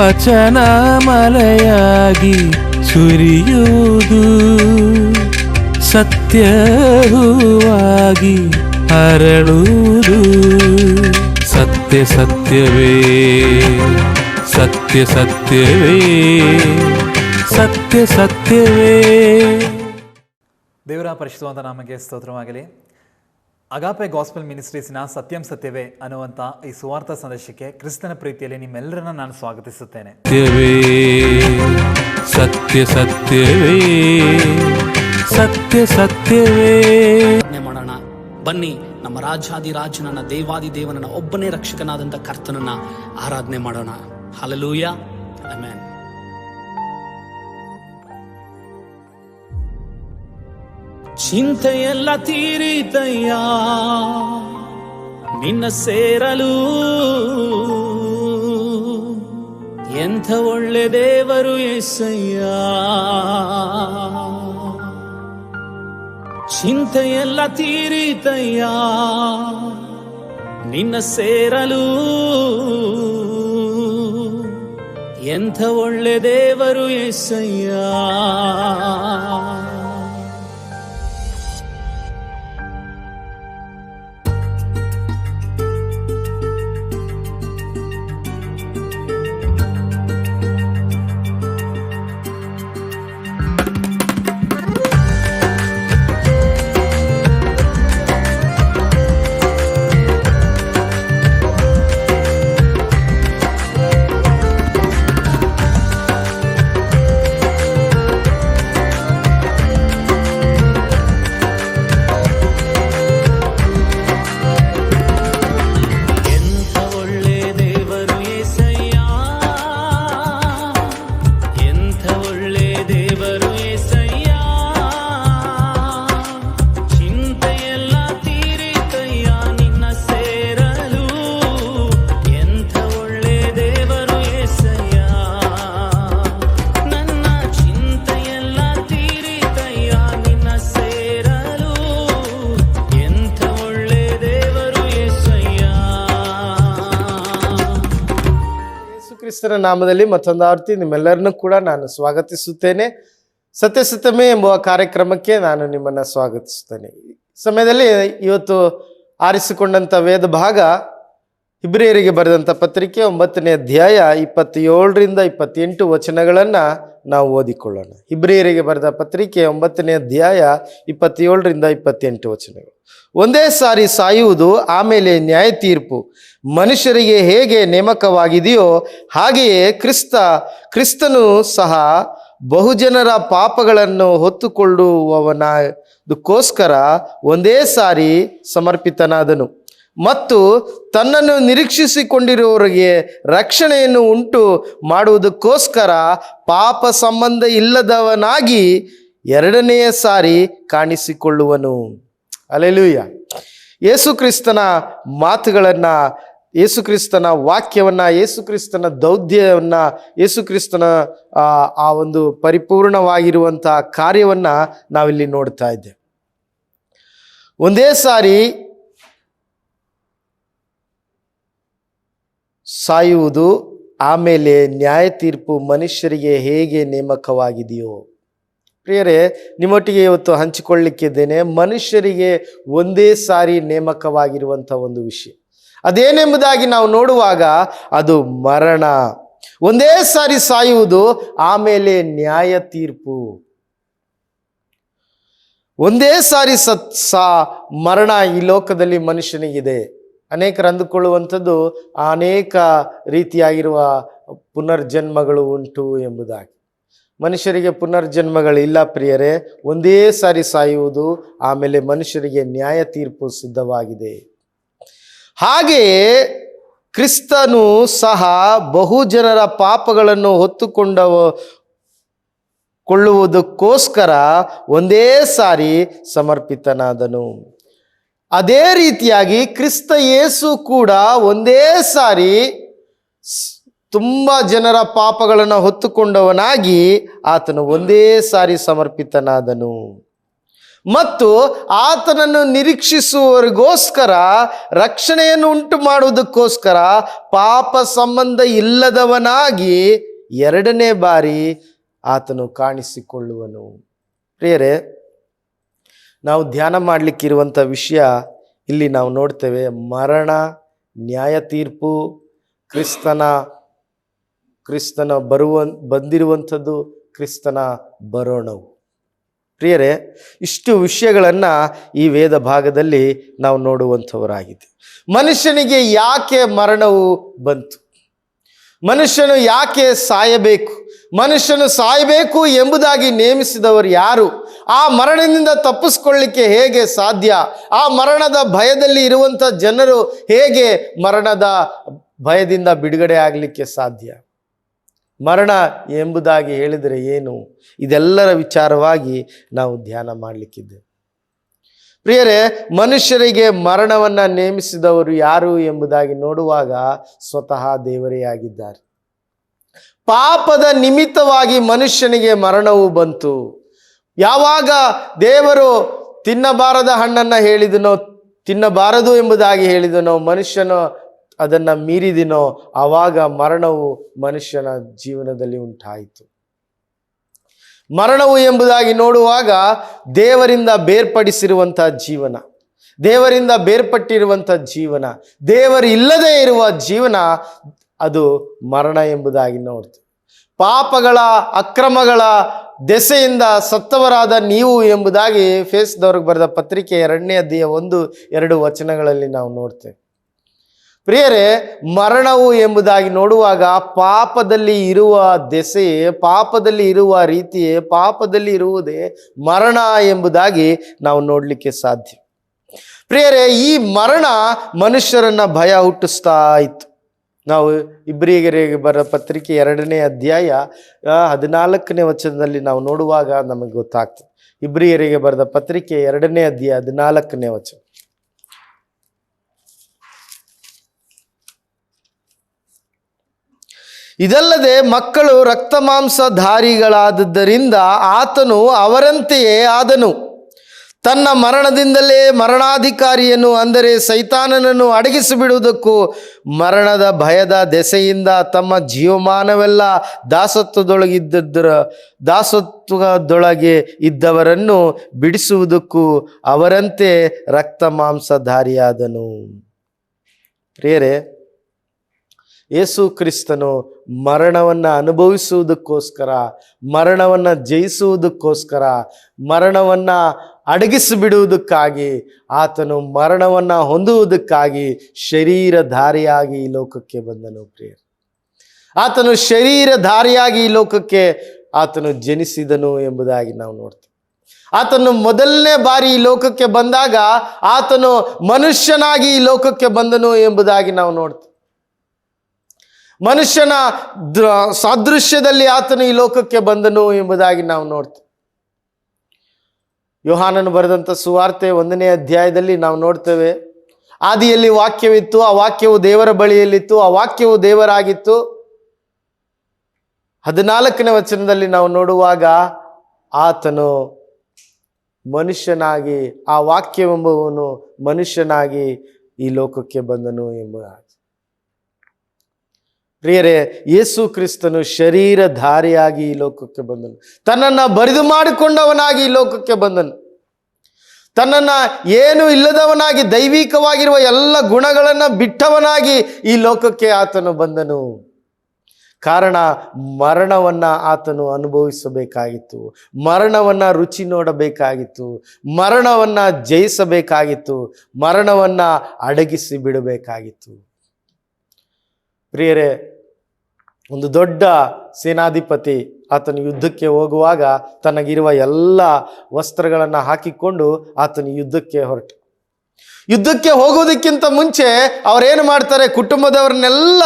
ವಚನ ಮಳೆಯಾಗಿ ಸುರಿಯುವುದು, ಸತ್ಯ ಹೂವಾಗಿ ಹರಳುವುದು. ಸತ್ಯ ಸತ್ಯವೇ, ಸತ್ಯ ಸತ್ಯವೇ, ಸತ್ಯ ಸತ್ಯವೇ. ದೇವರ ಪರಿಶುದ್ಧವಾದ ನಾಮಕ್ಕೆ ಸ್ತೋತ್ರವಾಗಲಿ. ಅಗಾಪೆ ಗಾಸ್ಪೆಲ್ ಮಿನಿಸ್ಟ್ರೀಸ್ನ ಸತ್ಯಂ ಸತ್ಯವೇ ಅನ್ನುವಂಥ ಈ ಸುವಾರ್ಥ ಸಂದೇಶಕ್ಕೆ ಕ್ರಿಸ್ತನ ಪ್ರೀತಿಯಲ್ಲಿ ನಿಮ್ಮೆಲ್ಲರನ್ನ ನಾನು ಸ್ವಾಗತಿಸುತ್ತೇನೆ. ಸತ್ಯ ಸತ್ಯವೇ, ಸತ್ಯ ಸತ್ಯವೇ. ಮಾಡೋಣ ಬನ್ನಿ, ನಮ್ಮ ರಾಜಾದಿರಾಜನನ್ನ ದೇವಾದಿದೇವನನ್ನ ಒಬ್ಬನೇ ರಕ್ಷಕನಾದಂಥ ಕರ್ತನನ್ನ ಆರಾಧನೆ ಮಾಡೋಣ. Hallelujah, amen. ಚಿಂತೆಯೆಲ್ಲ ತೀರಿತಯ್ಯ ನಿನ್ನ ಸೇರಲು, ಎಂಥ ಒಳ್ಳೆ ದೇವರು యేసయ్య. ಚಿಂತೆಯೆಲ್ಲ ತೀರಿತಯ್ಯ ನಿನ್ನ ಸೇರಲು, ಎಂಥ ಒಳ್ಳೆ ದೇವರು యేసయ్య. ಕ್ರಿಸ್ತನ ನಾಮದಲ್ಲಿ ಮತ್ತೊಂದು ಆವೃತ್ತಿ ನಿಮ್ಮೆಲ್ಲರನ್ನೂ ಕೂಡ ನಾನು ಸ್ವಾಗತಿಸುತ್ತೇನೆ. ಸತ್ಯ ಸತ್ಯಮೇ ಎಂಬ ಕಾರ್ಯಕ್ರಮಕ್ಕೆ ನಾನು ನಿಮ್ಮನ್ನು ಸ್ವಾಗತಿಸುತ್ತೇನೆ. ಈ ಸಮಯದಲ್ಲಿ ಇವತ್ತು ಆರಿಸಿಕೊಂಡಂಥ ವೇದ ಭಾಗ ಇಬ್ರಿಯರಿಗೆ ಬರೆದಂಥ ಪತ್ರಿಕೆ 9ನೇ ಅಧ್ಯಾಯ 27ರಿಂದ 28 ವಚನಗಳನ್ನು ನಾವು ಓದಿಕೊಳ್ಳೋಣ. ಇಬ್ರಿಯರಿಗೆ ಬರೆದ ಪತ್ರಿಕೆ 9ನೇ ಅಧ್ಯಾಯ 27ರಿಂದ 28 ವಚನಗಳು. ಒಂದೇ ಸಾರಿ ಸಾಯುವುದು, ಆಮೇಲೆ ನ್ಯಾಯ ತೀರ್ಪು. ಮನುಷ್ಯರಿಗೆ ಹೇಗೆ ನೇಮಕವಾಗಿದೆಯೋ ಹಾಗೆಯೇ ಕ್ರಿಸ್ತನು ಸಹ ಬಹುಜನರ ಪಾಪಗಳನ್ನು ಹೊತ್ತುಕೊಳ್ಳುವವನದಕ್ಕೋಸ್ಕರ ಒಂದೇ ಸಾರಿ ಸಮರ್ಪಿತನಾದನು ಮತ್ತು ತನ್ನನ್ನು ನಿರೀಕ್ಷಿಸಿಕೊಂಡಿರುವವರಿಗೆ ರಕ್ಷಣೆಯನ್ನು ಉಂಟು ಮಾಡುವುದಕ್ಕೋಸ್ಕರ ಪಾಪ ಸಂಬಂಧ ಇಲ್ಲದವನಾಗಿ ಎರಡನೆಯ ಸಾರಿ ಕಾಣಿಸಿಕೊಳ್ಳುವನು. ಹಲ್ಲೆಲೂಯಾ. ಯೇಸುಕ್ರಿಸ್ತನ ಮಾತುಗಳನ್ನು, ಯೇಸುಕ್ರಿಸ್ತನ ವಾಕ್ಯವನ್ನು, ಯೇಸುಕ್ರಿಸ್ತನ ದೌತ್ಯವನ್ನು, ಯೇಸುಕ್ರಿಸ್ತನ ಆ ಒಂದು ಪರಿಪೂರ್ಣವಾಗಿರುವಂಥ ಕಾರ್ಯವನ್ನು ನಾವಿಲ್ಲಿ ನೋಡ್ತಾ ಇದ್ದೇವೆ. ಒಂದೇ ಸಾರಿ ಸಾಯುವುದು, ಆಮೇಲೆ ನ್ಯಾಯ ತೀರ್ಪು ಮನುಷ್ಯರಿಗೆ ಹೇಗೆ ನೇಮಕವಾಗಿದೆಯೋ. ಪ್ರಿಯರೇ, ನಿಮ್ಮೊಟ್ಟಿಗೆ ಇವತ್ತು ಹಂಚಿಕೊಳ್ಳಿಕ್ಕಿದ್ದೇನೆ ಮನುಷ್ಯರಿಗೆ ಒಂದೇ ಸಾರಿ ನೇಮಕವಾಗಿರುವಂಥ ಒಂದು ವಿಷಯ. ಅದೇನೆಂಬುದಾಗಿ ನಾವು ನೋಡುವಾಗ ಅದು ಮರಣ. ಒಂದೇ ಸಾರಿ ಸಾಯುವುದು, ಆಮೇಲೆ ನ್ಯಾಯ ತೀರ್ಪು. ಒಂದೇ ಸಾರಿ ಮರಣ ಈ ಲೋಕದಲ್ಲಿ ಮನುಷ್ಯನಿಗಿದೆ. ಅನೇಕರು ಅಂದುಕೊಳ್ಳುವಂಥದ್ದು ಅನೇಕ ರೀತಿಯಾಗಿರುವ ಪುನರ್ಜನ್ಮಗಳು ಉಂಟು ಎಂಬುದಾಗಿ. ಮನುಷ್ಯರಿಗೆ ಪುನರ್ಜನ್ಮಗಳಿಲ್ಲ ಪ್ರಿಯರೇ. ಒಂದೇ ಸಾರಿ ಸಾಯುವುದು, ಆಮೇಲೆ ಮನುಷ್ಯರಿಗೆ ನ್ಯಾಯ ತೀರ್ಪು ಸಿದ್ಧವಾಗಿದೆ. ಹಾಗೆಯೇ ಕ್ರಿಸ್ತನು ಸಹ ಬಹುಜನರ ಪಾಪಗಳನ್ನು ಹೊತ್ತುಕೊಳ್ಳುವುದಕ್ಕೋಸ್ಕರ ಒಂದೇ ಸಾರಿ ಸಮರ್ಪಿತನಾದನು. ಅದೇ ರೀತಿಯಾಗಿ ಕ್ರಿಸ್ತ ಯೇಸು ಕೂಡ ಒಂದೇ ಸಾರಿ ತುಂಬ ಜನರ ಪಾಪಗಳನ್ನು ಹೊತ್ತುಕೊಂಡವನಾಗಿ ಆತನು ಒಂದೇ ಸಾರಿ ಸಮರ್ಪಿತನಾದನು. ಮತ್ತು ಆತನನ್ನು ನಿರೀಕ್ಷಿಸುವವರಿಗೋಸ್ಕರ ರಕ್ಷಣೆಯನ್ನು ಉಂಟು ಮಾಡುವುದಕ್ಕೋಸ್ಕರ ಪಾಪ ಸಂಬಂಧ ಇಲ್ಲದವನಾಗಿ ಎರಡನೇ ಬಾರಿ ಆತನು ಕಾಣಿಸಿಕೊಳ್ಳುವನು. ಪ್ರಿಯರೇ, ನಾವು ಧ್ಯಾನ ಮಾಡಲಿಕ್ಕಿರುವಂಥ ವಿಷಯ ಇಲ್ಲಿ ನಾವು ನೋಡ್ತೇವೆ. ಮರಣ, ನ್ಯಾಯ ತೀರ್ಪು, ಕ್ರಿಸ್ತನ ಬಂದಿರುವಂಥದ್ದು, ಕ್ರಿಸ್ತನ ಬರೋಣವು. ಪ್ರಿಯರೇ, ಇಷ್ಟು ವಿಷಯಗಳನ್ನು ಈ ವೇದ ಭಾಗದಲ್ಲಿ ನಾವು ನೋಡುವಂಥವರಾಗಿದೆ. ಮನುಷ್ಯನಿಗೆ ಯಾಕೆ ಮರಣವು ಬಂತು? ಮನುಷ್ಯನು ಯಾಕೆ ಸಾಯಬೇಕು? ಮನುಷ್ಯನು ಸಾಯಬೇಕು ಎಂಬುದಾಗಿ ನೇಮಿಸಿದವರು ಯಾರು? ಆ ಮರಣದಿಂದ ತಪ್ಪಿಸ್ಕೊಳ್ಳಿಕ್ಕೆ ಹೇಗೆ ಸಾಧ್ಯ? ಆ ಮರಣದ ಭಯದಲ್ಲಿ ಇರುವಂಥ ಜನರು ಹೇಗೆ ಮರಣದ ಭಯದಿಂದ ಬಿಡುಗಡೆ ಆಗಲಿಕ್ಕೆ ಸಾಧ್ಯ? ಮರಣ ಎಂಬುದಾಗಿ ಹೇಳಿದರೆ ಏನು? ಇದೆಲ್ಲರ ವಿಚಾರವಾಗಿ ನಾವು ಧ್ಯಾನ ಮಾಡಲಿಕ್ಕಿದ್ದೇವೆ. ಪ್ರಿಯರೇ, ಮನುಷ್ಯರಿಗೆ ಮರಣವನ್ನು ನೇಮಿಸಿದವರು ಯಾರು ಎಂಬುದಾಗಿ ನೋಡುವಾಗ ಸ್ವತಃ ದೇವರೇ ಆಗಿದ್ದಾರೆ. ಪಾಪದ ನಿಮಿತ್ತವಾಗಿ ಮನುಷ್ಯನಿಗೆ ಮರಣವು ಬಂತು. ಯಾವಾಗ ದೇವರು ತಿನ್ನಬಾರದ ಹಣ್ಣನ್ನು ಹೇಳಿದನೋ, ತಿನ್ನಬಾರದು ಎಂಬುದಾಗಿ ಹೇಳಿದನೋ, ಮನುಷ್ಯನು ಅದನ್ನು ಮೀರಿದಿನೋ, ಆವಾಗ ಮರಣವು ಮನುಷ್ಯನ ಜೀವನದಲ್ಲಿ ಉಂಟಾಯಿತು. ಮರಣವು ಎಂಬುದಾಗಿ ನೋಡುವಾಗ ದೇವರಿಂದ ಬೇರ್ಪಡಿಸಿರುವಂಥ ಜೀವನ, ದೇವರಿಂದ ಬೇರ್ಪಟ್ಟಿರುವಂಥ ಜೀವನ, ದೇವರು ಇಲ್ಲದೇ ಇರುವ ಜೀವನ, ಅದು ಮರಣ ಎಂಬುದಾಗಿ ನೋಡ್ತೀವಿ. ಪಾಪಗಳ ಅಕ್ರಮಗಳ ದೆಸೆಯಿಂದ ಸತ್ತವರಾದ ನೀವು ಎಂಬುದಾಗಿ ಫೇಸ್ದವ್ರಿಗೆ ಬರೆದ ಪತ್ರಿಕೆ 2ನೇ ಅಧ್ಯಾಯ 1-2 ವಚನಗಳಲ್ಲಿ ನಾವು ನೋಡ್ತೇವೆ. ಪ್ರಿಯರೇ, ಮರಣವು ಎಂಬುದಾಗಿ ನೋಡುವಾಗ ಪಾಪದಲ್ಲಿ ಇರುವ ದೆಸೆಯೇ, ಪಾಪದಲ್ಲಿ ಇರುವ ರೀತಿಯೇ, ಪಾಪದಲ್ಲಿ ಇರುವುದೇ ಮರಣ ಎಂಬುದಾಗಿ ನಾವು ನೋಡಲಿಕ್ಕೆ ಸಾಧ್ಯ. ಪ್ರಿಯರೇ, ಈ ಮರಣ ಮನುಷ್ಯರನ್ನ ಭಯ ಹುಟ್ಟಿಸ್ತಾ ಇತ್ತು. ನಾವು ಇಬ್ರಿಯರಿಗೆ ಬರೆದ ಪತ್ರಿಕೆ 2ನೇ ಅಧ್ಯಾಯ 14ನೇ ವಚನದಲ್ಲಿ ನಾವು ನೋಡುವಾಗ ನಮಗೆ ಗೊತ್ತಾಗ್ತದೆ. ಇಬ್ರಿಯರಿಗೆ ಬರೆದ ಪತ್ರಿಕೆ 2ನೇ ಅಧ್ಯಾಯ 14ನೇ ವಚನ. ಇದಲ್ಲದೆ ಮಕ್ಕಳು ರಕ್ತ ಮಾಂಸಧಾರಿಗಳಾದದ್ದರಿಂದ ಆತನು ಅವರಂತೆಯೇ ಆದನು. ತನ್ನ ಮರಣದಿಂದಲೇ ಮರಣಾಧಿಕಾರಿಯನ್ನು, ಅಂದರೆ ಸೈತಾನನನ್ನು ಅಡಗಿಸಿಬಿಡುವುದಕ್ಕೂ ಮರಣದ ಭಯದ ದೆಸೆಯಿಂದ ತಮ್ಮ ಜೀವಮಾನವೆಲ್ಲ ದಾಸತ್ವದೊಳಗೆ ಇದ್ದವರನ್ನು ಬಿಡಿಸುವುದಕ್ಕೂ ಅವರಂತೆ ರಕ್ತ ಮಾಂಸಧಾರಿಯಾದನು. ಪ್ರಿಯರೇ, ಯೇಸು ಕ್ರಿಸ್ತನು ಮರಣವನ್ನು ಅನುಭವಿಸುವುದಕ್ಕೋಸ್ಕರ, ಮರಣವನ್ನು ಜಯಿಸುವುದಕ್ಕೋಸ್ಕರ, ಮರಣವನ್ನು ಅಡಗಿಸಿಬಿಡುವುದಕ್ಕಾಗಿ, ಆತನು ಮರಣವನ್ನು ಹೊಂದುವುದಕ್ಕಾಗಿ ಶರೀರಧಾರಿಯಾಗಿ ಈ ಲೋಕಕ್ಕೆ ಬಂದನು. ಪ್ರಿಯರೇ, ಆತನು ಶರೀರಧಾರಿಯಾಗಿ ಈ ಲೋಕಕ್ಕೆ ಆತನು ಜನಿಸಿದನು ಎಂಬುದಾಗಿ ನಾವು ನೋಡ್ತೇವೆ. ಆತನು ಮೊದಲನೇ ಬಾರಿ ಈ ಲೋಕಕ್ಕೆ ಬಂದಾಗ ಆತನು ಮನುಷ್ಯನಾಗಿ ಈ ಲೋಕಕ್ಕೆ ಬಂದನು ಎಂಬುದಾಗಿ ನಾವು ನೋಡ್ತೇವೆ. ಮನುಷ್ಯನ ಸಾದೃಶ್ಯದಲ್ಲಿ ಆತನು ಈ ಲೋಕಕ್ಕೆ ಬಂದನು ಎಂಬುದಾಗಿ ನಾವು ನೋಡ್ತೇವೆ. ಯೋಹಾನನು ಬರೆದಂಥ ಸುವಾರ್ತೆ 1ನೇ ಅಧ್ಯಾಯದಲ್ಲಿ ನಾವು ನೋಡ್ತೇವೆ, ಆದಿಯಲ್ಲಿ ವಾಕ್ಯವಿತ್ತು, ಆ ವಾಕ್ಯವು ದೇವರ ಬಳಿಯಲ್ಲಿತ್ತು, ಆ ವಾಕ್ಯವು ದೇವರಾಗಿತ್ತು. 14ನೇ ವಚನದಲ್ಲಿ ನಾವು ನೋಡುವಾಗ ಆತನು ಮನುಷ್ಯನಾಗಿ, ಆ ವಾಕ್ಯವೆಂಬುವನು ಮನುಷ್ಯನಾಗಿ ಈ ಲೋಕಕ್ಕೆ ಬಂದನು ಎಂಬುದಾಗಿ. ಪ್ರಿಯರೇ, ಯೇಸು ಕ್ರಿಸ್ತನು ಶರೀರಧಾರಿಯಾಗಿ ಈ ಲೋಕಕ್ಕೆ ಬಂದನು. ತನ್ನನ್ನು ಬರಿದು ಮಾಡಿಕೊಂಡವನಾಗಿ ಈ ಲೋಕಕ್ಕೆ ಬಂದನು. ತನ್ನನ್ನು ಏನು ಇಲ್ಲದವನಾಗಿ, ದೈವಿಕವಾಗಿರುವ ಎಲ್ಲ ಗುಣಗಳನ್ನು ಬಿಟ್ಟವನಾಗಿ ಈ ಲೋಕಕ್ಕೆ ಆತನು ಬಂದನು. ಕಾರಣ, ಮರಣವನ್ನು ಆತನು ಅನುಭವಿಸಬೇಕಾಗಿತ್ತು, ಮರಣವನ್ನು ರುಚಿ ನೋಡಬೇಕಾಗಿತ್ತು, ಮರಣವನ್ನು ಜಯಿಸಬೇಕಾಗಿತ್ತು, ಮರಣವನ್ನು ಅಡಗಿಸಿ ಬಿಡಬೇಕಾಗಿತ್ತು. ಪ್ರಿಯರೇ, ಒಂದು ದೊಡ್ಡ ಸೇನಾಧಿಪತಿ ಆತನು ಯುದ್ಧಕ್ಕೆ ಹೋಗುವಾಗ ತನಗಿರುವ ಎಲ್ಲ ವಸ್ತ್ರಗಳನ್ನು ಹಾಕಿಕೊಂಡು ಆತನು ಯುದ್ಧಕ್ಕೆ ಹೊರಟ. ಯುದ್ಧಕ್ಕೆ ಹೋಗೋದಕ್ಕಿಂತ ಮುಂಚೆ ಅವರೇನು ಮಾಡ್ತಾರೆ, ಕುಟುಂಬದವ್ರನ್ನೆಲ್ಲ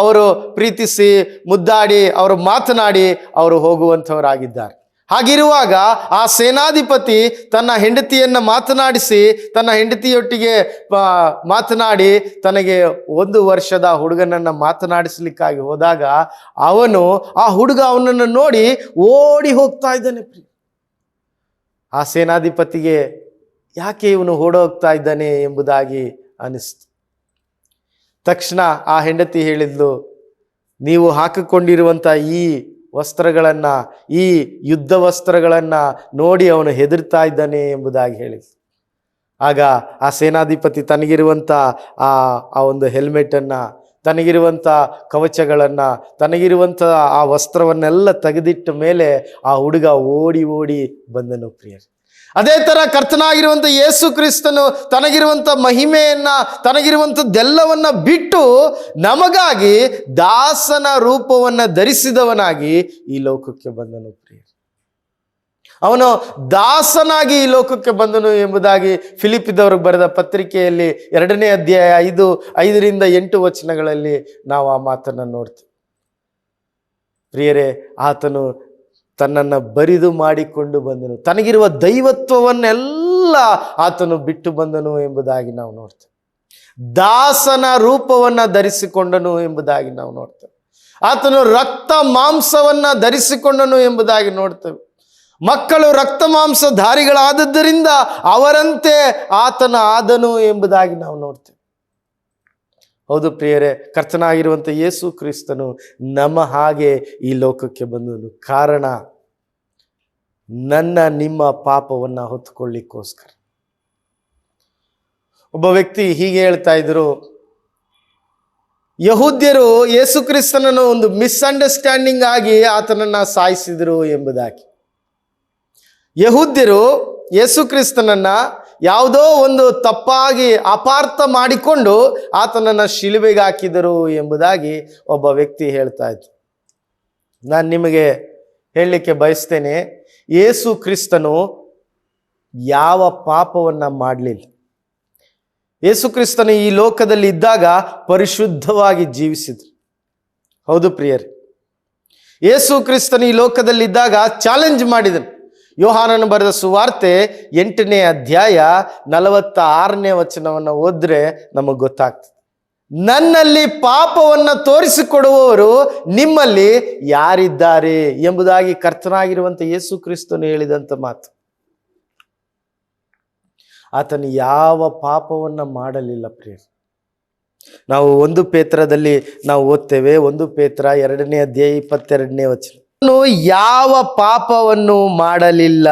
ಅವರು ಪ್ರೀತಿಸಿ ಮುದ್ದಾಡಿ ಅವರು ಮಾತನಾಡಿ ಅವರು ಹೋಗುವಂಥವರಾಗಿದ್ದಾರೆ. ಹಾಗಿರುವಾಗ ಆ ಸೇನಾಧಿಪತಿ ತನ್ನ ಹೆಂಡತಿಯನ್ನು ಮಾತನಾಡಿಸಿ, ತನ್ನ ಹೆಂಡತಿಯೊಟ್ಟಿಗೆ ಮಾತನಾಡಿ ತನಗೆ 1 ವರ್ಷದ ಹುಡುಗನನ್ನು ಮಾತನಾಡಿಸ್ಲಿಕ್ಕಾಗಿ ಹೋದಾಗ ಆ ಹುಡುಗ ಅವನನ್ನು ನೋಡಿ ಓಡಿ ಹೋಗ್ತಾ ಇದ್ದಾನೆ. ಆ ಸೇನಾಧಿಪತಿಗೆ ಯಾಕೆ ಇವನು ಓಡೋಗ್ತಾ ಇದ್ದಾನೆ ಎಂಬುದಾಗಿ ಅನಿಸ್ತು. ತಕ್ಷಣ ಆ ಹೆಂಡತಿ ಹೇಳಿದ್ಲು, ನೀವು ಹಾಕಿಕೊಂಡಿರುವಂಥ ಈ ವಸ್ತ್ರಗಳನ್ನು, ಈ ಯುದ್ಧ ವಸ್ತ್ರಗಳನ್ನು ನೋಡಿ ಅವನು ಹೆದರ್ತಾ ಇದ್ದಾನೆ ಎಂಬುದಾಗಿ ಹೇಳಿದ್ಲು. ಆಗ ಆ ಸೇನಾಧಿಪತಿ ತನಗಿರುವಂಥ ಆ ಒಂದು ಹೆಲ್ಮೆಟನ್ನು, ತನಗಿರುವಂಥ ಕವಚಗಳನ್ನು, ತನಗಿರುವಂಥ ಆ ವಸ್ತ್ರವನ್ನೆಲ್ಲ ತೆಗೆದಿಟ್ಟ ಮೇಲೆ ಆ ಹುಡುಗ ಓಡಿ ಓಡಿ ಬಂದನು ಪ್ರಿಯರೇ. ಅದೇ ಥರ ಕರ್ತನಾಗಿರುವಂಥ ಯೇಸು ಕ್ರಿಸ್ತನು ತನಗಿರುವಂಥ ಮಹಿಮೆಯನ್ನು, ತನಗಿರುವಂಥದ್ದೆಲ್ಲವನ್ನ ಬಿಟ್ಟು ನಮಗಾಗಿ ದಾಸನ ರೂಪವನ್ನು ಧರಿಸಿದವನಾಗಿ ಈ ಲೋಕಕ್ಕೆ ಬಂದನು ಪ್ರಿಯರೇ. ಅವನು ದಾಸನಾಗಿ ಈ ಲೋಕಕ್ಕೆ ಬಂದನು ಎಂಬುದಾಗಿ ಫಿಲಿಪ್ಪಿದವರಿಗೆ ಬರೆದ ಪತ್ರಿಕೆಯಲ್ಲಿ 2ನೇ ಅಧ್ಯಾಯ 5ರಿಂದ 8 ವಚನಗಳಲ್ಲಿ ನಾವು ಆ ಮಾತನ್ನು ನೋಡ್ತೀವಿ. ಪ್ರಿಯರೇ, ಆತನು ತನ್ನನ್ನು ಬರಿದು ಮಾಡಿಕೊಂಡು ಬಂದನು, ತನಗಿರುವ ದೈವತ್ವವನ್ನೆಲ್ಲ ಆತನು ಬಿಟ್ಟು ಬಂದನು ಎಂಬುದಾಗಿ ನಾವು ನೋಡ್ತೇವೆ. ದಾಸನ ರೂಪವನ್ನು ಧರಿಸಿಕೊಂಡನು ಎಂಬುದಾಗಿ ನಾವು ನೋಡ್ತೇವೆ. ಆತನು ರಕ್ತ ಮಾಂಸವನ್ನು ಧರಿಸಿಕೊಂಡನು ಎಂಬುದಾಗಿ ನೋಡ್ತೇವೆ. ಮಕ್ಕಳು ರಕ್ತ ಮಾಂಸಧಾರಿಗಳಾದದ್ದರಿಂದ ಅವರಂತೆ ಆತನ ಆದನು ಎಂಬುದಾಗಿ ನಾವು ನೋಡ್ತೇವೆ. ಹೌದು ಪ್ರಿಯರೇ, ಕರ್ತನಾಗಿರುವಂಥ ಯೇಸು ಕ್ರಿಸ್ತನು ನಮ್ಮ ಹಾಗೆ ಈ ಲೋಕಕ್ಕೆ ಬಂದನು. ಕಾರಣ ನನ್ನ ನಿಮ್ಮ ಪಾಪವನ್ನು ಹೊತ್ತುಕೊಳ್ಳಿಕ್ಕೋಸ್ಕರ. ಒಬ್ಬ ವ್ಯಕ್ತಿ ಹೀಗೆ ಹೇಳ್ತಾ ಇದ್ರು, ಯಹೂದ್ಯರು ಯೇಸು ಕ್ರಿಸ್ತನನ್ನು ಒಂದು ಮಿಸ್ಅಂಡರ್ಸ್ಟ್ಯಾಂಡಿಂಗ್ ಆಗಿ ಆತನನ್ನು ಸಾಯಿಸಿದರು ಎಂಬುದಾಗಿ. ಯಹೂದ್ಯರು ಯೇಸು ಕ್ರಿಸ್ತನನ್ನು ಯಾವುದೋ ಒಂದು ತಪ್ಪಾಗಿ ಅಪಾರ್ಥ ಮಾಡಿಕೊಂಡು ಆತನನ್ನು ಶಿಲುಬೆಗೆ ಹಾಕಿದರು ಎಂಬುದಾಗಿ ಒಬ್ಬ ವ್ಯಕ್ತಿ ಹೇಳ್ತಾ ಇದ್ರು. ನಾನು ನಿಮಗೆ ಹೇಳಲಿಕ್ಕೆ ಬಯಸ್ತೇನೆ, ಯೇಸು ಕ್ರಿಸ್ತನು ಯಾವ ಪಾಪವನ್ನು ಮಾಡಲಿಲ್ಲ. ಯೇಸು ಕ್ರಿಸ್ತನು ಈ ಲೋಕದಲ್ಲಿ ಇದ್ದಾಗ ಪರಿಶುದ್ಧವಾಗಿ ಜೀವಿಸಿದ್ರು. ಹೌದು ಪ್ರಿಯರೇ, ಯೇಸು ಕ್ರಿಸ್ತನು ಈ ಲೋಕದಲ್ಲಿದ್ದಾಗ ಚಾಲೆಂಜ್ ಮಾಡಿದನು. ಯೋಹಾನನು ಬರೆದ ಸುವಾರ್ತೆ 8ನೇ ಅಧ್ಯಾಯ 46ನೇ ವಚನವನ್ನು ಓದಿದ್ರೆ ನಮಗೆ ಗೊತ್ತಾಗ್ತದೆ. ನನ್ನಲ್ಲಿ ಪಾಪವನ್ನು ತೋರಿಸಿಕೊಡುವವರು ನಿಮ್ಮಲ್ಲಿ ಯಾರಿದ್ದಾರೆ ಎಂಬುದಾಗಿ ಕರ್ತನಾಗಿರುವಂಥ ಯೇಸು ಕ್ರಿಸ್ತನು ಹೇಳಿದಂಥ ಮಾತು. ಆತನು ಯಾವ ಪಾಪವನ್ನು ಮಾಡಲಿಲ್ಲ ಪ್ರಿಯರೇ. ನಾವು 1 ಪೇತ್ರದಲ್ಲಿ ನಾವು ಓದ್ತೇವೆ, 1 ಪೇತ್ರ 2ನೇ ಅಧ್ಯಾಯ 22ನೇ ವಚನ. ಯಾವ ಪಾಪವನ್ನು ಮಾಡಲಿಲ್ಲ,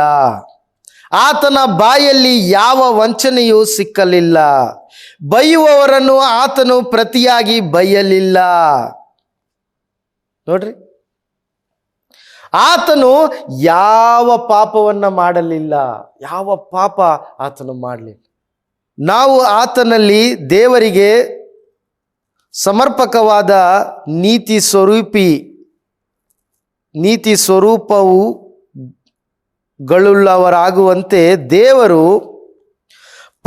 ಆತನ ಬಾಯಲ್ಲಿ ಯಾವ ವಂಚನೆಯೂ ಸಿಕ್ಕಲಿಲ್ಲ, ಬೈಯುವವರನ್ನು ಆತನು ಪ್ರತಿಯಾಗಿ ಬೈಯಲಿಲ್ಲ. ನೋಡ್ರಿ, ಆತನು ಯಾವ ಪಾಪವನ್ನ ಮಾಡಲಿಲ್ಲ, ಯಾವ ಪಾಪ ಆತನು ಮಾಡಲಿಲ್ಲ. ನಾವು ಆತನಲ್ಲಿ ದೇವರಿಗೆ ಸಮರ್ಪಕವಾದ ನೀತಿ ಸ್ವರೂಪವುಗಳುಳ್ಳವರಾಗುವಂತೆ ದೇವರು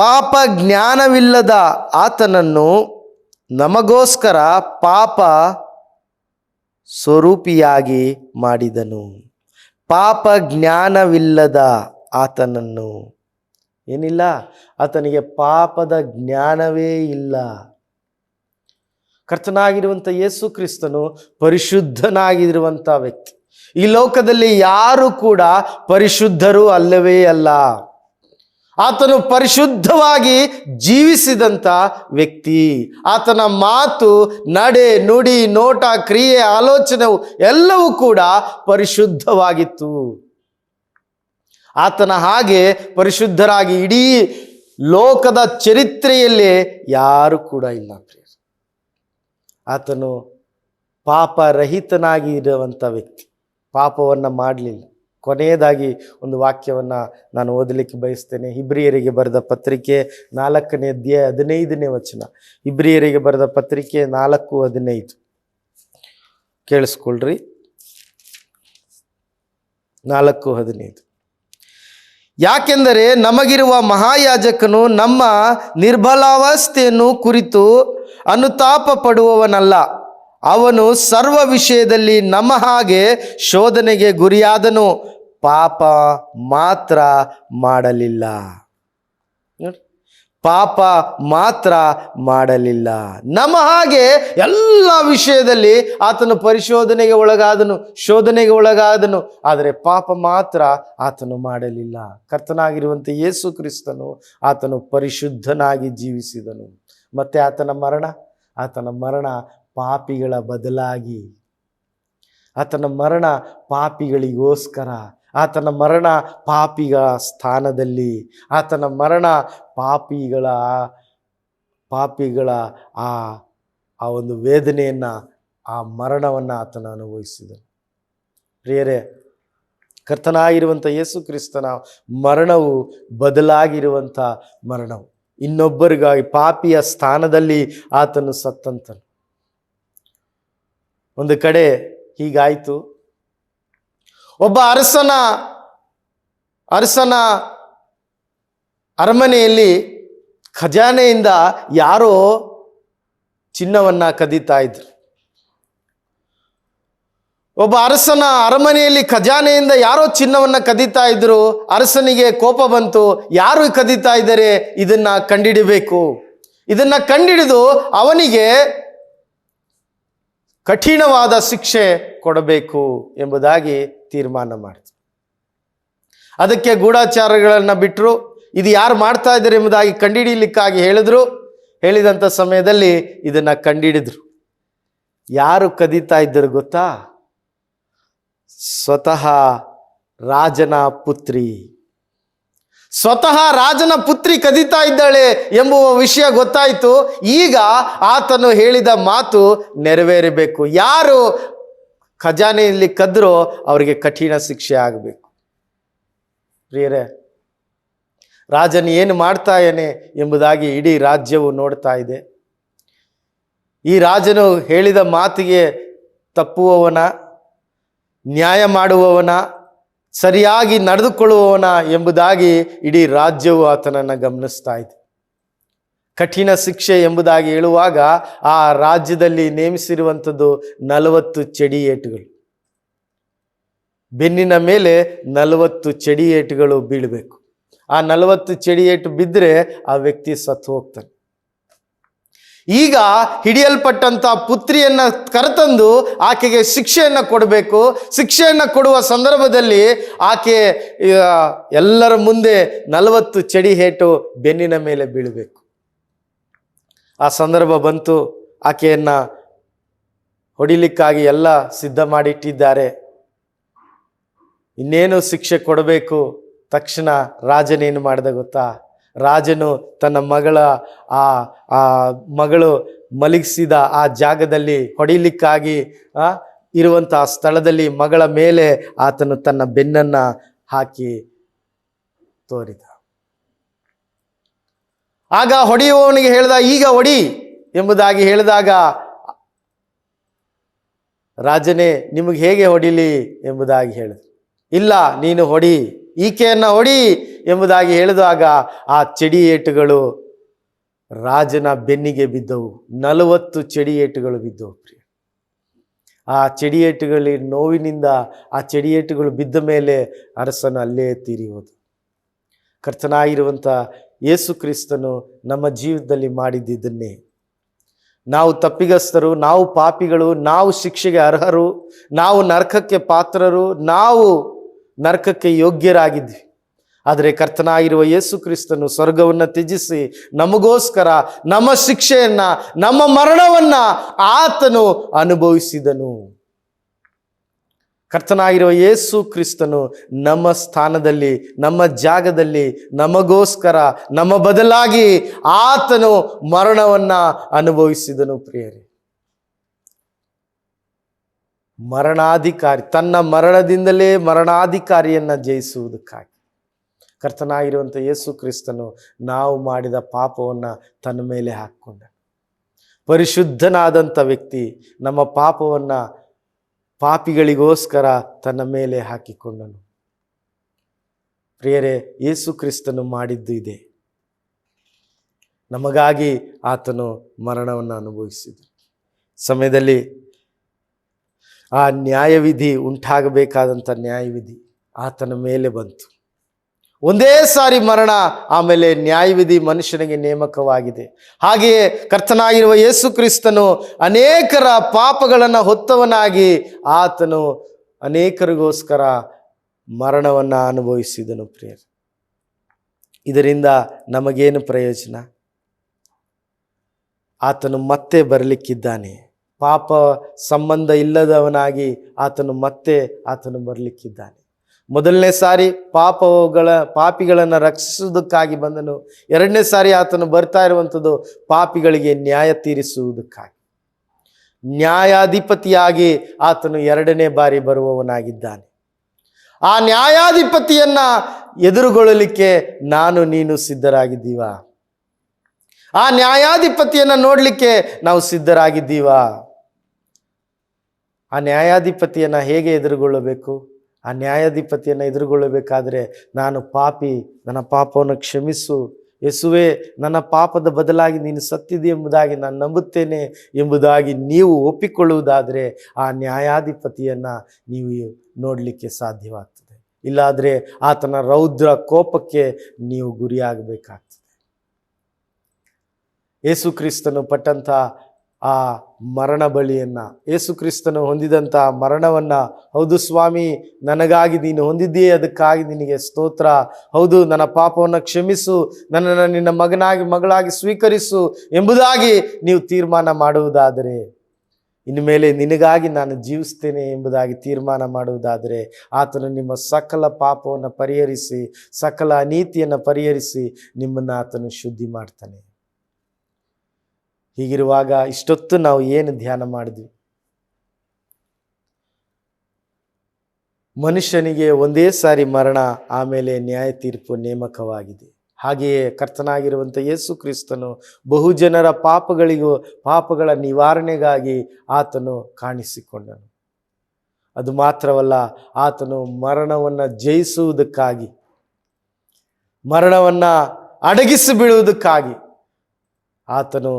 ಪಾಪ ಜ್ಞಾನವಿಲ್ಲದ ಆತನನ್ನು ನಮಗೋಸ್ಕರ ಪಾಪ ಸ್ವರೂಪಿಯಾಗಿ ಮಾಡಿದನು. ಪಾಪ ಜ್ಞಾನವಿಲ್ಲದ ಆತನನ್ನು, ಏನಿಲ್ಲ, ಆತನಿಗೆ ಪಾಪದ ಜ್ಞಾನವೇ ಇಲ್ಲ. ಕರ್ತನಾಗಿರುವಂಥ ಯೇಸು ಕ್ರಿಸ್ತನು ಪರಿಶುದ್ಧನಾಗಿರುವಂಥ ವ್ಯಕ್ತಿ. ಈ ಲೋಕದಲ್ಲಿ ಯಾರು ಕೂಡ ಪರಿಶುದ್ಧರು ಅಲ್ಲವೇ ಅಲ್ಲ. ಆತನು ಪರಿಶುದ್ಧವಾಗಿ ಜೀವಿಸಿದಂಥ ವ್ಯಕ್ತಿ. ಆತನ ಮಾತು, ನಡೆ, ನುಡಿ, ನೋಟ, ಕ್ರಿಯೆ, ಆಲೋಚನೆ ಎಲ್ಲವೂ ಕೂಡ ಪರಿಶುದ್ಧವಾಗಿತ್ತು. ಆತನ ಹಾಗೆ ಪರಿಶುದ್ಧರಾಗಿ ಇಡೀ ಲೋಕದ ಚರಿತ್ರೆಯಲ್ಲೇ ಯಾರು ಕೂಡ ಇಲ್ಲ. ಆತನು ಪಾಪರಹಿತನಾಗಿ ಇರುವಂಥ ವ್ಯಕ್ತಿ, ಪಾಪವನ್ನು ಮಾಡಲಿಲ್ಲ. ಕೊನೆಯದಾಗಿ ಒಂದು ವಾಕ್ಯವನ್ನು ನಾನು ಓದಲಿಕ್ಕೆ ಬಯಸ್ತೇನೆ. ಇಬ್ರಿಯರಿಗೆ ಬರೆದ ಪತ್ರಿಕೆ 4ನೇ ಅಧ್ಯಾಯ 15ನೇ ವಚನ. ಇಬ್ರಿಯರಿಗೆ ಬರೆದ ಪತ್ರಿಕೆ 4:15 ಕೇಳಿಸ್ಕೊಳ್ರಿ. 4:15. ಯಾಕೆಂದರೆ ನಮಗಿರುವ ಮಹಾಯಾಜಕನು ನಮ್ಮ ನಿರ್ಬಲಾವಸ್ಥೆಯನ್ನು ಕುರಿತು ಅನುತಾಪ ಪಡುವವನಲ್ಲ, ಅವನು ಸರ್ವ ವಿಷಯದಲ್ಲಿ ನಮ್ಮ ಹಾಗೆ ಶೋಧನೆಗೆ ಗುರಿಯಾದನು, ಪಾಪ ಮಾತ್ರ ಮಾಡಲಿಲ್ಲ. ಪಾಪ ಮಾತ್ರ ಮಾಡಲಿಲ್ಲ. ನಮ್ಮ ಹಾಗೆ ಎಲ್ಲ ವಿಷಯದಲ್ಲಿ ಆತನು ಪರಿಶೋಧನೆಗೆ ಒಳಗಾದನು, ಶೋಧನೆಗೆ ಒಳಗಾದನು, ಆದರೆ ಪಾಪ ಮಾತ್ರ ಆತನು ಮಾಡಲಿಲ್ಲ. ಕರ್ತನಾಗಿರುವಂಥ ಯೇಸು ಕ್ರಿಸ್ತನು ಆತನು ಪರಿಶುದ್ಧನಾಗಿ ಜೀವಿಸಿದನು. ಮತ್ತೆ ಆತನ ಮರಣ ಪಾಪಿಗಳ ಬದಲಾಗಿ, ಆತನ ಮರಣ ಪಾಪಿಗಳಿಗೋಸ್ಕರ, ಆತನ ಮರಣ ಪಾಪಿಗಳ ಸ್ಥಾನದಲ್ಲಿ, ಆತನ ಮರಣ ಪಾಪಿಗಳ ಆ ಒಂದು ವೇದನೆಯನ್ನು, ಆ ಮರಣವನ್ನು ಆತನ ಅನುಭವಿಸಿದನು. ಪ್ರಿಯರೇ, ಕರ್ತನಾಗಿರುವಂಥ ಯೇಸು ಕ್ರಿಸ್ತನ ಮರಣವು ಬದಲಾಗಿರುವಂಥ ಮರಣವು, ಇನ್ನೊಬ್ಬರಿಗಾಗಿ ಪಾಪಿಯ ಸ್ಥಾನದಲ್ಲಿ ಆತನು ಸತ್ತಂತನು. ಒಂದು ಕಡೆ ಹೀಗಾಯಿತು. ಒಬ್ಬ ಅರಸನ ಅರಮನೆಯಲ್ಲಿ ಖಜಾನೆಯಿಂದ ಯಾರೋ ಚಿನ್ನವನ್ನ ಕದೀತಾ ಇದ್ರು. ಒಬ್ಬ ಅರಸನ ಅರಮನೆಯಲ್ಲಿ ಖಜಾನೆಯಿಂದ ಯಾರೋ ಚಿನ್ನವನ್ನ ಕದೀತಾ ಇದ್ರು. ಅರಸನಿಗೆ ಕೋಪ ಬಂತು. ಯಾರು ಕದೀತಾ ಇದ್ದಾರೆ, ಇದನ್ನ ಕಂಡಿಡಿಬೇಕು, ಇದನ್ನ ಕಂಡಿಡಿದು ಅವನಿಗೆ ಕಠಿಣವಾದ ಶಿಕ್ಷೆ ಕೊಡಬೇಕು ಎಂಬುದಾಗಿ ತೀರ್ಮಾನ ಮಾಡಿದ್ರು. ಅದಕ್ಕೆ ಗೂಢಚಾರಗಳನ್ನು ಬಿಟ್ಟರು. ಇದು ಯಾರು ಮಾಡ್ತಾ ಇದ್ದಾರೆ ಎಂಬುದಾಗಿ ಕಂಡುಹಿಡಿಯಲಿಕ್ಕಾಗಿ ಹೇಳಿದಂಥ ಸಮಯದಲ್ಲಿ ಇದನ್ನು ಕಂಡುಹಿಡಿದ್ರು. ಯಾರು ಕದೀತಾ ಇದ್ದರು ಗೊತ್ತಾ? ಸ್ವತಃ ರಾಜನ ಪುತ್ರಿ ಕದೀತಾ ಇದ್ದಾಳೆ ಎಂಬುವ ವಿಷಯ ಗೊತ್ತಾಯಿತು. ಈಗ ಆತನು ಹೇಳಿದ ಮಾತು ನೆರವೇರಬೇಕು. ಯಾರು ಖಜಾನೆಯಲ್ಲಿ ಕದ್ರೋ ಅವರಿಗೆ ಕಠಿಣ ಶಿಕ್ಷೆ ಆಗಬೇಕು. ಪ್ರಿಯರೇ, ರಾಜನು ಏನು ಮಾಡ್ತಾಯೇನೆ ಎಂಬುದಾಗಿ ಇಡೀ ರಾಜ್ಯವು ನೋಡ್ತಾ ಇದೆ. ಈ ರಾಜನು ಹೇಳಿದ ಮಾತಿಗೆ ತಪ್ಪುವವನ, ನ್ಯಾಯ ಮಾಡುವವನ, ಸರಿಯಾಗಿ ನಡೆದುಕೊಳ್ಳುವವನ ಎಂಬುದಾಗಿ ಇಡೀ ರಾಜ್ಯವು ಆತನನ್ನು ಗಮನಿಸ್ತಾ ಇದೆ. ಕಠಿಣ ಶಿಕ್ಷೆ ಎಂಬುದಾಗಿ ಹೇಳುವಾಗ ಆ ರಾಜ್ಯದಲ್ಲಿ ನೇಮಿಸಿರುವಂಥದ್ದು 40 ಚಡಿಯೇಟುಗಳು. ಬೆನ್ನಿನ ಮೇಲೆ 40 ಚಡಿಯೇಟುಗಳು ಬೀಳಬೇಕು. ಆ 40 ಚಡಿಯೇಟು ಬಿದ್ದರೆ ಆ ವ್ಯಕ್ತಿ ಸತ್ತು ಹೋಗ್ತಾನೆ. ಈಗ ಹಿಡಿಯಲ್ಪಟ್ಟಂತ ಪುತ್ರಿಯನ್ನ ಕರೆತಂದು ಆಕೆಗೆ ಶಿಕ್ಷೆಯನ್ನು ಕೊಡಬೇಕು. ಶಿಕ್ಷೆಯನ್ನು ಕೊಡುವ ಸಂದರ್ಭದಲ್ಲಿ ಆಕೆ ಎಲ್ಲರ ಮುಂದೆ 40 ಚಡಿ ಏಟು ಬೆನ್ನಿನ ಮೇಲೆ ಬೀಳಬೇಕು. ಆ ಸಂದರ್ಭ ಬಂತು. ಆಕೆಯನ್ನ ಹೊಡಿಲಿಕ್ಕಾಗಿ ಎಲ್ಲ ಸಿದ್ಧ ಮಾಡಿಟ್ಟಿದ್ದಾರೆ. ಇನ್ನೇನು ಶಿಕ್ಷೆ ಕೊಡಬೇಕು. ತಕ್ಷಣ ರಾಜನೇನು ಮಾಡಿದ ಗೊತ್ತಾ? ರಾಜನು ತನ್ನ ಮಗಳು ಮಲಗಿಸಿದ ಆ ಜಾಗದಲ್ಲಿ ಹೊಡಿಲಿಕ್ಕಾಗಿ ಇರುವಂತಹ ಸ್ಥಳದಲ್ಲಿ ಮಗಳ ಮೇಲೆ ಆತನು ತನ್ನ ಬೆನ್ನನ್ನ ಹಾಕಿ ತೋರಿದ. ಆಗ ಹೊಡೆಯುವವನಿಗೆ ಹೇಳ್ದ, ಈಗ ಹೊಡಿ ಎಂಬುದಾಗಿ ಹೇಳಿದಾಗ, ರಾಜನೇ ನಿಮಗೆ ಹೇಗೆ ಹೊಡಿಲಿ ಎಂಬುದಾಗಿ ಹೇಳಿದ. ಇಲ್ಲ, ನೀನು ಹೊಡಿ, ಈಕೆಯನ್ನ ಹೊಡಿ ಎಂಬುದಾಗಿ ಹೇಳಿದಾಗ ಆ ಚಡಿಯೇಟುಗಳು ರಾಜನ ಬೆನ್ನಿಗೆ ಬಿದ್ದವು. 40 ಚಡಿಯೇಟುಗಳು ಬಿದ್ದವು. ಆ ಚಡಿಯೇಟುಗಳ ನೋವಿನಿಂದ ಆ ಚಡಿಯೇಟುಗಳು ಬಿದ್ದ ಮೇಲೆ ಅರಸನು ಅಲ್ಲೇ ತೀರಿ ಹೋದ. ಕರ್ತನಾಗಿರುವಂಥ ಯೇಸು ಕ್ರಿಸ್ತನು ನಮ್ಮ ಜೀವಿತದಲ್ಲಿ ಮಾಡಿದ್ದನ್ನೇ. ನಾವು ತಪ್ಪಿಗಸ್ತರು, ನಾವು ಪಾಪಿಗಳು, ನಾವು ಶಿಕ್ಷೆಗೆ ಅರ್ಹರು, ನಾವು ನರಕಕ್ಕೆ ಪಾತ್ರರು, ನಾವು ನರಕಕ್ಕೆ ಯೋಗ್ಯರಾಗಿದ್ವಿ. ಆದರೆ ಕರ್ತನಾಗಿರುವ ಯೇಸು ಕ್ರಿಸ್ತನು ಸ್ವರ್ಗವನ್ನು ತ್ಯಜಿಸಿ ನಮಗೋಸ್ಕರ ನಮ್ಮ ಶಿಕ್ಷೆಯನ್ನ, ನಮ್ಮ ಮರಣವನ್ನ ಆತನು ಅನುಭವಿಸಿದನು. ಕರ್ತನಾಗಿರುವ ಯೇಸು ಕ್ರಿಸ್ತನು ನಮ್ಮ ಸ್ಥಾನದಲ್ಲಿ, ನಮ್ಮ ಜಾಗದಲ್ಲಿ, ನಮಗೋಸ್ಕರ, ನಮ್ಮ ಬದಲಾಗಿ ಆತನು ಮರಣವನ್ನ ಅನುಭವಿಸಿದನು. ಪ್ರಿಯರೇ, ಮರಣಾಧಿಕಾರಿ, ತನ್ನ ಮರಣದಿಂದಲೇ ಮರಣಾಧಿಕಾರಿಯನ್ನ ಜಯಿಸುವುದಕ್ಕಾಗಿ ಕರ್ತನಾಗಿರುವಂಥ ಯೇಸು ಕ್ರಿಸ್ತನು ನಾವು ಮಾಡಿದ ಪಾಪವನ್ನು ತನ್ನ ಮೇಲೆ ಹಾಕ್ಕೊಂಡ. ಪರಿಶುದ್ಧನಾದಂಥ ವ್ಯಕ್ತಿ ನಮ್ಮ ಪಾಪವನ್ನು ಪಾಪಿಗಳಿಗೋಸ್ಕರ ತನ್ನ ಮೇಲೆ ಹಾಕಿಕೊಂಡನು. ಪ್ರಿಯರೇ, ಯೇಸು ಕ್ರಿಸ್ತನು ಮಾಡಿದ್ದು ಇದೆ. ನಮಗಾಗಿ ಆತನು ಮರಣವನ್ನು ಅನುಭವಿಸಿದ ಸಮಯದಲ್ಲಿ ಆ ನ್ಯಾಯವಿಧಿ, ಉಂಟಾಗಬೇಕಾದಂಥ ನ್ಯಾಯವಿಧಿ ಆತನ ಮೇಲೆ ಬಂತು. ಒಂದೇ ಸಾರಿ ಮರಣ, ಆಮೇಲೆ ನ್ಯಾಯವಿಧಿ ಮನುಷ್ಯನಿಗೆ ನೇಮಕವಾಗಿದೆ. ಹಾಗೆಯೇ ಕರ್ತನಾಗಿರುವ ಯೇಸು ಕ್ರಿಸ್ತನು ಅನೇಕರ ಪಾಪಗಳನ್ನು ಹೊತ್ತವನಾಗಿ ಆತನು ಅನೇಕರಿಗೋಸ್ಕರ ಮರಣವನ್ನು ಅನುಭವಿಸಿದನು. ಪ್ರಿಯರೇ, ಇದರಿಂದ ನಮಗೇನು ಪ್ರಯೋಜನ? ಆತನು ಮತ್ತೆ ಬರಲಿಕ್ಕಿದ್ದಾನೆ. ಪಾಪ ಸಂಬಂಧ ಇಲ್ಲದವನಾಗಿ ಆತನು ಬರಲಿಕ್ಕಿದ್ದಾನೆ. ಮೊದಲನೇ ಸಾರಿ ಪಾಪಿಗಳನ್ನು ರಕ್ಷಿಸುವುದಕ್ಕಾಗಿ ಬಂದನು. ಎರಡನೇ ಸಾರಿ ಆತನು ಬರ್ತಾ ಇರುವಂಥದ್ದು ಪಾಪಿಗಳಿಗೆ ನ್ಯಾಯ ತೀರಿಸುವುದಕ್ಕಾಗಿ. ನ್ಯಾಯಾಧಿಪತಿಯಾಗಿ ಆತನು ಎರಡನೇ ಬಾರಿ ಬರುವವನಾಗಿದ್ದಾನೆ. ಆ ನ್ಯಾಯಾಧಿಪತಿಯನ್ನ ಎದುರುಗೊಳ್ಳಲಿಕ್ಕೆ ನಾನು ನೀನು ಸಿದ್ಧರಾಗಿದ್ದೀವಾ? ಆ ನ್ಯಾಯಾಧಿಪತಿಯನ್ನ ನೋಡಲಿಕ್ಕೆ ನಾವು ಸಿದ್ಧರಾಗಿದ್ದೀವಾ? ಆ ನ್ಯಾಯಾಧಿಪತಿಯನ್ನ ಹೇಗೆ ಎದುರುಗೊಳ್ಳಬೇಕು? ಆ ನ್ಯಾಯಾಧಿಪತಿಯನ್ನು ಎದುರುಗೊಳ್ಳಬೇಕಾದ್ರೆ ನಾನು ಪಾಪಿ, ನನ್ನ ಪಾಪವನ್ನು ಕ್ಷಮಿಸು ಯೇಸುವೆ, ನನ್ನ ಪಾಪದ ಬದಲಾಗಿ ನೀನು ಸತ್ತಿದೆ ಎಂಬುದಾಗಿ ನಾನು ನಂಬುತ್ತೇನೆ ಎಂಬುದಾಗಿ ನೀವು ಒಪ್ಪಿಕೊಳ್ಳುವುದಾದರೆ ಆ ನ್ಯಾಯಾಧಿಪತಿಯನ್ನು ನೀವು ನೋಡಲಿಕ್ಕೆ ಸಾಧ್ಯವಾಗ್ತದೆ. ಇಲ್ಲಾದರೆ ಆತನ ರೌದ್ರ ಕೋಪಕ್ಕೆ ನೀವು ಗುರಿಯಾಗಬೇಕಾಗ್ತದೆ. ಯೇಸು ಕ್ರಿಸ್ತನು ಪಟ್ಟಂಥ ಆ ಮರಣ ಬಳಿಯನ್ನು, ಯೇಸು ಕ್ರಿಸ್ತನು ಹೊಂದಿದಂಥ ಮರಣವನ್ನು, ಹೌದು ಸ್ವಾಮಿ ನನಗಾಗಿ ನೀನು ಹೊಂದಿದ್ದೀಯೇ, ಅದಕ್ಕಾಗಿ ನಿನಗೆ ಸ್ತೋತ್ರ, ಹೌದು ನನ್ನ ಪಾಪವನ್ನು ಕ್ಷಮಿಸು, ನನ್ನನ್ನು ನಿನ್ನ ಮಗಳಾಗಿ ಸ್ವೀಕರಿಸು ಎಂಬುದಾಗಿ ನೀವು ತೀರ್ಮಾನ ಮಾಡುವುದಾದರೆ, ಇನ್ಮೇಲೆ ನಿನಗಾಗಿ ನಾನು ಜೀವಿಸ್ತೇನೆ ಎಂಬುದಾಗಿ ತೀರ್ಮಾನ ಮಾಡುವುದಾದರೆ ಆತನು ನಿಮ್ಮ ಸಕಲ ಪಾಪವನ್ನು ಪರಿಹರಿಸಿ, ಸಕಲ ಅನೀತಿಯನ್ನು ಪರಿಹರಿಸಿ ನಿಮ್ಮನ್ನು ಆತನು ಶುದ್ಧಿ ಮಾಡ್ತಾನೆ. ಹೀಗಿರುವಾಗ ಇಷ್ಟೊತ್ತು ನಾವು ಏನು ಧ್ಯಾನ ಮಾಡಿದ್ವಿ? ಮನುಷ್ಯನಿಗೆ ಒಂದೇ ಸಾರಿ ಮರಣ, ಆಮೇಲೆ ನ್ಯಾಯ ತೀರ್ಪು ನೇಮಕವಾಗಿದೆ. ಹಾಗೆಯೇ ಕರ್ತನಾಗಿರುವಂಥ ಯೇಸು ಕ್ರಿಸ್ತನು ಬಹುಜನರ ಪಾಪಗಳ ನಿವಾರಣೆಗಾಗಿ ಆತನು ಕಾಣಿಸಿಕೊಂಡನು. ಅದು ಮಾತ್ರವಲ್ಲ, ಆತನು ಮರಣವನ್ನು ಜಯಿಸುವುದಕ್ಕಾಗಿ, ಮರಣವನ್ನು ಅಡಗಿಸಿ ಬೀಳುವುದಕ್ಕಾಗಿ ಆತನು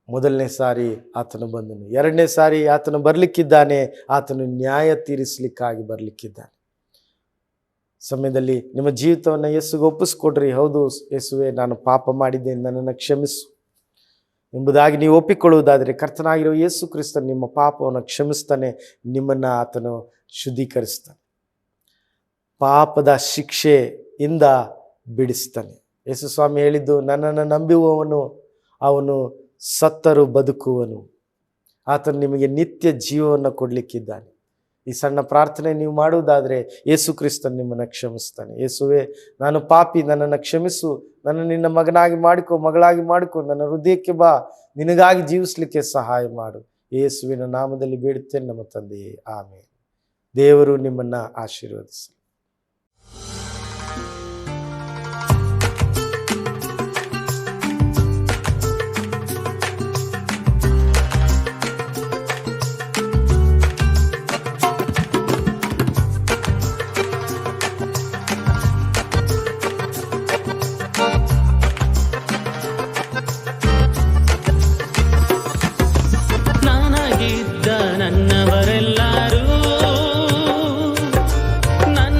ಮೊದಲನೇ ಸಾರಿ ಆತನು ಬಂದನು. ಎರಡನೇ ಸಾರಿ ಆತನು ಬರಲಿಕ್ಕಿದ್ದಾನೆ. ಆತನು ನ್ಯಾಯ ತೀರಿಸಲಿಕ್ಕಾಗಿ ಬರಲಿಕ್ಕಿದ್ದಾನೆ. ಸಮಯದಲ್ಲಿ ನಿಮ್ಮ ಜೀವಿತವನ್ನು ಯೇಸುಗೆ ಒಪ್ಪಿಸ್ಕೊಡ್ರಿ. ಹೌದು ಯೇಸುವೆ, ನಾನು ಪಾಪ ಮಾಡಿದ್ದೇನೆ, ನನ್ನನ್ನು ಕ್ಷಮಿಸು ಎಂಬುದಾಗಿ ನೀವು ಒಪ್ಪಿಕೊಳ್ಳುವುದಾದರೆ ಕರ್ತನಾಗಿರೋ ಯೇಸು ಕ್ರಿಸ್ತನು ನಿಮ್ಮ ಪಾಪವನ್ನು ಕ್ಷಮಿಸ್ತಾನೆ, ನಿಮ್ಮನ್ನು ಆತನು ಶುದ್ಧೀಕರಿಸ್ತಾನೆ, ಪಾಪದ ಶಿಕ್ಷೆಯಿಂದ ಬಿಡಿಸ್ತಾನೆ. ಯೇಸು ಸ್ವಾಮಿ ಹೇಳಿದ್ದು, ನನ್ನನ್ನು ನಂಬುವವನು ಅವನು ಸತ್ತರೂ ಬದುಕುವನು. ಆತನು ನಿಮಗೆ ನಿತ್ಯ ಜೀವವನ್ನು ಕೊಡಲಿಕ್ಕಿದ್ದಾನೆ. ಈ ಸಣ್ಣ ಪ್ರಾರ್ಥನೆ ನೀವು ಮಾಡುವುದಾದರೆ ಯೇಸು ಕ್ರಿಸ್ತನು ನಿಮ್ಮನ್ನು ಕ್ಷಮಿಸ್ತಾನೆ. ಯೇಸುವೆ, ನಾನು ಪಾಪಿ, ನನ್ನನ್ನು ಕ್ಷಮಿಸು, ನನ್ನ ನಿನ್ನ ಮಗನಾಗಿ ಮಾಡಿಕೊ, ಮಗಳಾಗಿ ಮಾಡಿಕೊ, ನನ್ನ ಹೃದಯಕ್ಕೆ ಬಾ, ನಿನಗಾಗಿ ಜೀವಿಸಲಿಕ್ಕೆ ಸಹಾಯ ಮಾಡು. ಯೇಸುವಿನ ನಾಮದಲ್ಲಿ ಬೇಡುತ್ತೇನೆ ನಮ್ಮ ತಂದೆಯೇ, ಆಮೇಲೆ. ದೇವರು ನಿಮ್ಮನ್ನು ಆಶೀರ್ವದಿಸಲಿ. ನನ್ನವರೆಲ್ಲರೂ ನನ್ನ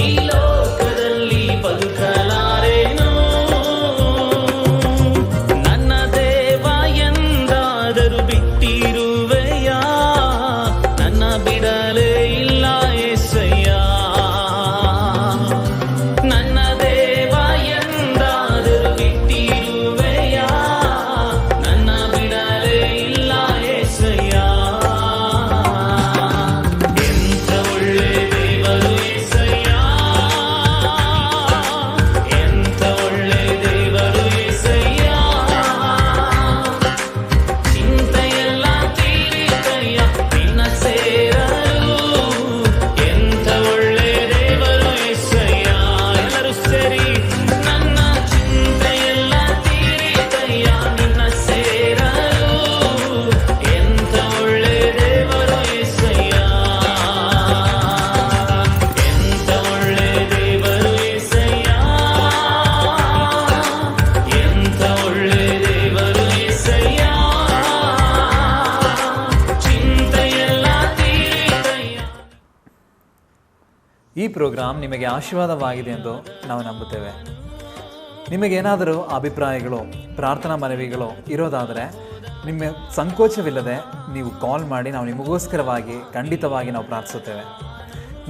ಈ ಲೋಕದಲ್ಲಿ ಬದುಕಲಾರೇನು. ನನ್ನ ದೇವ ಎಂದಾದರೂ ಬಿಟ್ಟಿರುವೆಯ, ನನ್ನ ಬಿಡಲೇ ಇಲ್ಲ యేసయ్య. ನನ್ನ ದೇವ ಎಂದಾದರೂ ಬಿಟ್ಟಿರುವೆಯ, ನನ್ನ ಬಿಡಲೇ ಇಲ್ಲ యేసయ్య. ಎಂಥ ಒಳ್ಳೆ ದೇವರು యేసయ్య, ಎಂಥ ಒಳ್ಳೆ ದೇವರು యేసయ్య. ಚಿಂತೆಯೆಲ್ಲ ತೀರಿತಯ್ಯ ನಿನ್ನ ಸೇರಲು. ಎಂಥ ಒಳ್ಳೆ ದೇವರು యేసయ్య. ಎಲ್ಲರೂ ಸೇರಿ ನನ್ನ ಚಿಂತೆಯೆಲ್ಲ ತೀರಿತಯ್ಯ ನಿನ್ನ ಸೇರಲು. ಎಂಥ ಒಳ್ಳೆ ದೇವರು యేసయ్య, ಎಂಥ ಒಳ್ಳೆ ದೇವರು యేసయ్య, ಎಂಥ ಒಳ್ಳೆ ದೇವರು యేసయ్య. ಚಿಂತೆಯೆಲ್ಲ ತೀರಿತಯ್ಯ. ಈ ಪ್ರೋಗ್ರಾಂ ನಿಮಗೆ ಆಶೀರ್ವಾದವಾಗಿದೆ ಎಂದು ನಾವು ನಂಬುತ್ತೇವೆ. ನಿಮಗೇನಾದರೂ ಅಭಿಪ್ರಾಯಗಳು, ಪ್ರಾರ್ಥನಾ ಮನವಿಗಳು ಇರೋದಾದರೆ ನಿಮ್ಮ ಸಂಕೋಚವಿಲ್ಲದೆ ನೀವು ಕಾಲ್ ಮಾಡಿ, ನಾವು ನಿಮಗೋಸ್ಕರವಾಗಿ ಖಂಡಿತವಾಗಿ ನಾವು ಪ್ರಾರ್ಥಿಸುತ್ತೇವೆ.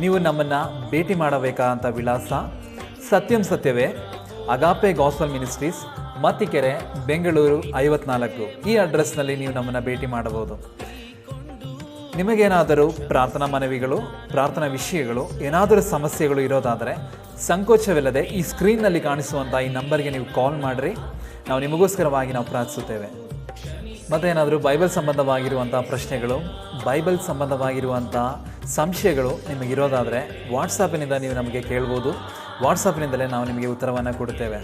ನೀವು ನಮ್ಮನ್ನು ಭೇಟಿ ಮಾಡಬೇಕಾದಂಥ ವಿಳಾಸ ಸತ್ಯಂ ಸತ್ಯವೇ, ಅಗಾಪೆ ಗಾಸ್ಪಲ್ ಮಿನಿಸ್ಟ್ರೀಸ್, ಮತ್ತಿಕೆರೆ, ಬೆಂಗಳೂರು 54. ಈ ಅಡ್ರೆಸ್ನಲ್ಲಿ ನೀವು ನಮ್ಮನ್ನು ಭೇಟಿ ಮಾಡಬಹುದು. ನಿಮಗೇನಾದರೂ ಪ್ರಾರ್ಥನಾ ಮನವಿಗಳು, ಪ್ರಾರ್ಥನಾ ವಿಷಯಗಳು, ಏನಾದರೂ ಸಮಸ್ಯೆಗಳು ಇರೋದಾದರೆ ಸಂಕೋಚವಿಲ್ಲದೆ ಈ ಸ್ಕ್ರೀನ್ನಲ್ಲಿ ಕಾಣಿಸುವಂಥ ಈ ನಂಬರ್ಗೆ ನೀವು ಕಾಲ್ ಮಾಡಿರಿ. ನಾವು ನಿಮಗೋಸ್ಕರವಾಗಿ ನಾವು ಪ್ರಾರ್ಥಿಸುತ್ತೇವೆ. ಮತ್ತು ಏನಾದರೂ ಬೈಬಲ್ ಸಂಬಂಧವಾಗಿರುವಂಥ ಪ್ರಶ್ನೆಗಳು, ಬೈಬಲ್ ಸಂಬಂಧವಾಗಿರುವಂಥ ಸಂಶಯಗಳು ನಿಮಗಿರೋದಾದರೆ ವಾಟ್ಸಾಪಿನಿಂದ ನೀವು ನಮಗೆ ಕೇಳ್ಬೋದು. ವಾಟ್ಸಾಪ್ನಿಂದಲೇ ನಾವು ನಿಮಗೆ ಉತ್ತರವನ್ನು ಕೊಡುತ್ತೇವೆ.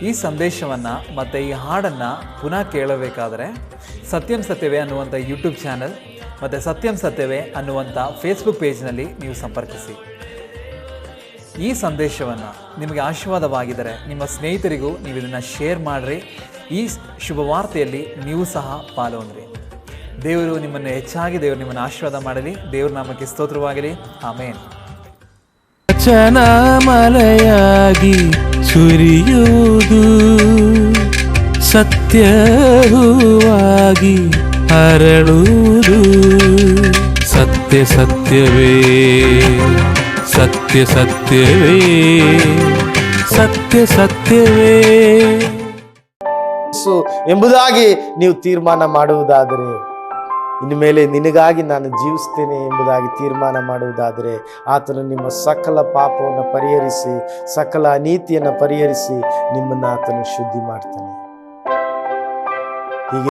ಈ ಸಂದೇಶವನ್ನು ಮತ್ತು ಈ ಹಾಡನ್ನು ಪುನಃ ಕೇಳಬೇಕಾದರೆ ಸತ್ಯಂ ಸತ್ಯವೇ ಅನ್ನುವಂಥ ಯೂಟ್ಯೂಬ್ ಚಾನಲ್ ಮತ್ತು ಸತ್ಯಂ ಸತ್ಯವೇ ಅನ್ನುವಂಥ ಫೇಸ್ಬುಕ್ ಪೇಜ್ನಲ್ಲಿ ನೀವು ಸಂಪರ್ಕಿಸಿ. ಈ ಸಂದೇಶವನ್ನು ನಿಮಗೆ ಆಶೀರ್ವಾದವಾಗಿದ್ದರೆ ನಿಮ್ಮ ಸ್ನೇಹಿತರಿಗೂ ನೀವು ಇದನ್ನು ಶೇರ್ ಮಾಡಿರಿ. ಈ ಶುಭವಾರ್ತೆಯಲ್ಲಿ ನೀವು ಸಹ ಪಾಲ್ಗೊಂಡ್ರಿ. ದೇವರು ನಿಮ್ಮನ್ನು ಹೆಚ್ಚಾಗಿ ದೇವರು ನಿಮ್ಮನ್ನು ಆಶೀರ್ವಾದ ಮಾಡಲಿ. ದೇವ್ರ ನಾಮಕ್ಕೆ ಸ್ತೋತ್ರವಾಗಲಿ. ಆಮೇನ್. ವಚನ ಮಳೆಯಾಗಿ ಸುರಿಯುವುದು, ಸತ್ಯವಾಗಿ ಹರಳುವುದು. ಸತ್ಯ ಸತ್ಯವೇ, ಸತ್ಯ ಸತ್ಯವೇ, ಸತ್ಯ ಸತ್ಯವೇ ಎಂಬುದಾಗಿ ನೀವು ತೀರ್ಮಾನ ಮಾಡುವುದಾದರೆ, ಇನ್ನು ಮೇಲೆ ನಿನಗಾಗಿ ನಾನು ಜೀವಿಸ್ತೇನೆ ಎಂಬುದಾಗಿ ತೀರ್ಮಾನ ಮಾಡುವುದಾದರೆ, ಆತನು ನಿಮ್ಮ ಸಕಲ ಪಾಪವನ್ನು ಪರಿಹರಿಸಿ, ಸಕಲ ಅನೀತಿಯನ್ನು ಪರಿಹರಿಸಿ ನಿಮ್ಮನ್ನು ಆತನು ಶುದ್ಧಿ ಮಾಡ್ತಾನೆ.